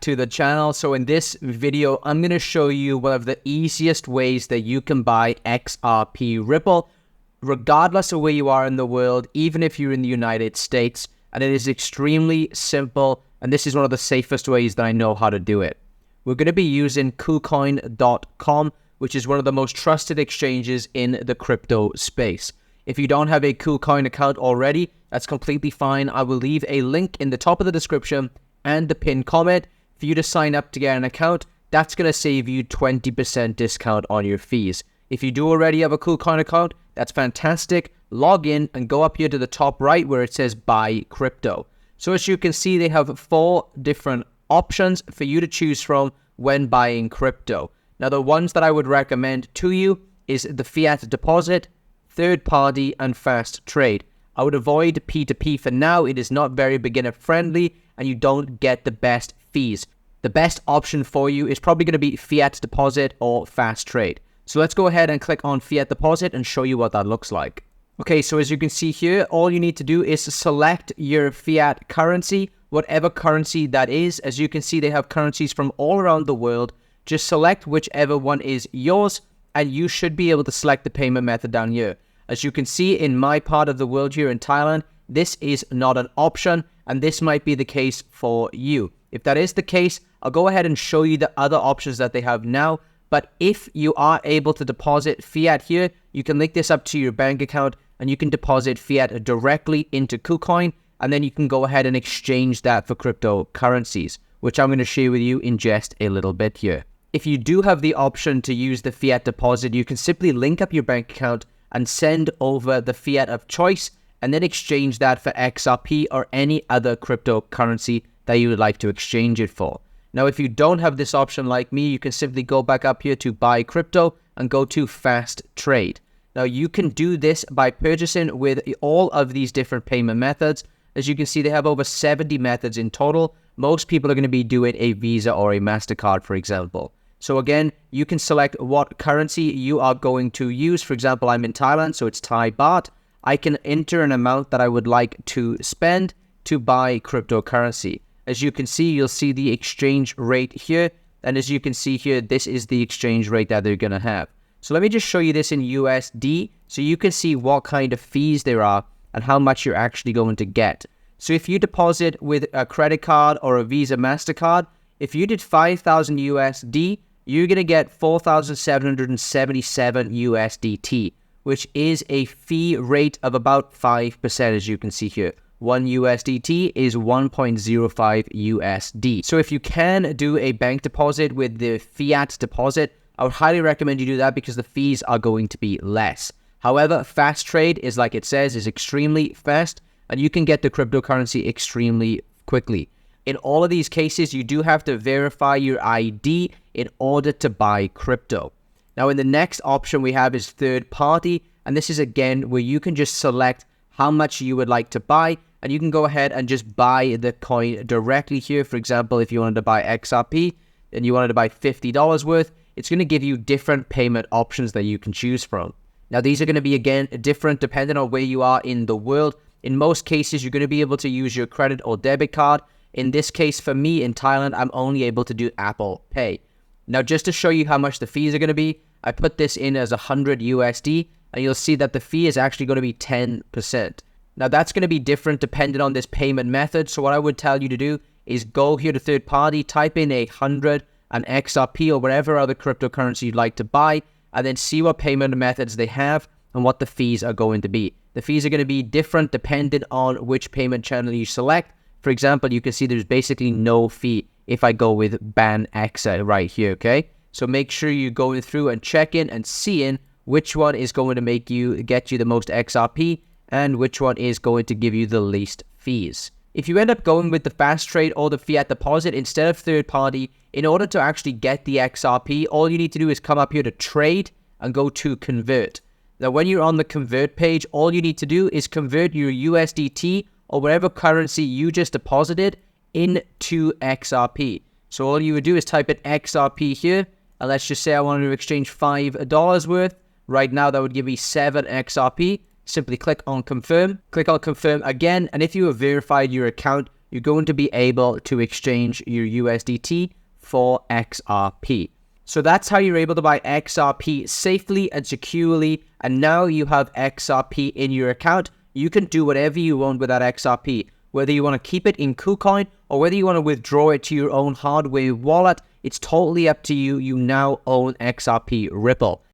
back to the channel. So in this video, I'm going to show you one of the easiest ways that you can buy XRP Ripple, regardless of where you are in the world, even if you're in the United States. And it is extremely simple, and this is one of the safest ways that I know how to do it. We're going to be using KuCoin.com, which is one of the most trusted exchanges in the crypto space. If you don't have a KuCoin account already, that's completely fine. I will leave a link in the top of the description and the pinned comment for you to sign up to get an account. That's going to save you 20% discount on your fees. If you do already have a KuCoin account, that's fantastic. Log in and go up here to the top right where it says buy crypto. So as you can see, they have 4 different options for you to choose from when buying crypto. Now, the ones that I would recommend to you is the fiat deposit, third party, and fast trade. I would avoid P2P for now. It is not very beginner friendly and you don't get the best fees. The best option for you is probably going to be fiat deposit or fast trade. So let's go ahead and click on fiat deposit and show you what that looks like. Okay, so as you can see here, all you need to do is select your fiat currency, whatever currency that is. As you can see, they have currencies from all around the world. Just select whichever one is yours, and you should be able to select the payment method down here. As you can see in my part of the world here in Thailand, this is not an option, and this might be the case for you. If that is the case, I'll go ahead and show you the other options that they have now. But if you are able to deposit fiat here, you can link this up to your bank account and you can deposit fiat directly into KuCoin, and then you can go ahead and exchange that for cryptocurrencies, which I'm going to share with you in just a little bit here. If you do have the option to use the fiat deposit, you can simply link up your bank account and send over the fiat of choice and then exchange that for XRP or any other cryptocurrency that you would like to exchange it for. Now, if you don't have this option like me, you can simply go back up here to buy crypto and go to fast trade. Now, you can do this by purchasing with all of these different payment methods. As you can see, they have over 70 methods in total. Most people are going to be doing a Visa or a MasterCard, for example. So again, you can select what currency you are going to use. For example, I'm in Thailand, so it's Thai baht. I can enter an amount that I would like to spend to buy cryptocurrency. As you can see, you'll see the exchange rate here. And as you can see here, this is the exchange rate that they're going to have. So let me just show you this in USD so you can see what kind of fees there are and how much you're actually going to get. So if you deposit with a credit card or a Visa MasterCard, if you did 5,000 USD, you're going to get 4,777 USDT, which is a fee rate of about 5%, as you can see here. 1 USDT is 1.05 USD. So if you can do a bank deposit with the fiat deposit, I would highly recommend you do that because the fees are going to be less. However, fast trade is, like it says, is extremely fast and you can get the cryptocurrency extremely quickly. In all of these cases, you do have to verify your ID in order to buy crypto. Now, in the next option we have is third party, and this is again where you can just select how much you would like to buy, and you can go ahead and just buy the coin directly here. For example, if you wanted to buy XRP and you wanted to buy $50 worth, it's going to give you different payment options that you can choose from. Now, these are going to be, again, different depending on where you are in the world. In most cases, you're going to be able to use your credit or debit card. In this case, for me in Thailand, I'm only able to do Apple Pay. Now, just to show you how much the fees are going to be, I put this in as 100 USD, and you'll see that the fee is actually going to be 10%. Now, that's going to be different depending on this payment method. So what I would tell you to do is go here to third party, type in 100 and XRP or whatever other cryptocurrency you'd like to buy, and then see what payment methods they have and what the fees are going to be. The fees are going to be different depending on which payment channel you select. For example, you can see there's basically no fee if I go with Ban Exa right here, okay? So make sure you're going through and checking and seeing which one is going to get you the most XRP and which one is going to give you the least fees. If you end up going with the fast trade or the fiat deposit instead of third party, in order to actually get the XRP, all you need to do is come up here to trade and go to convert. Now, when you're on the convert page, all you need to do is convert your USDT or whatever currency you just deposited into XRP. So all you would do is type in XRP here, and let's just say I wanted to exchange $5 worth. Right now, that would give me 7 XRP. Simply click on confirm again, and if you have verified your account, you're going to be able to exchange your USDT for XRP. So that's how you're able to buy XRP safely and securely. And now you have XRP in your account. You can do whatever you want with that XRP. Whether you want to keep it in KuCoin or whether you want to withdraw it to your own hardware wallet, it's totally up to you. You now own XRP Ripple.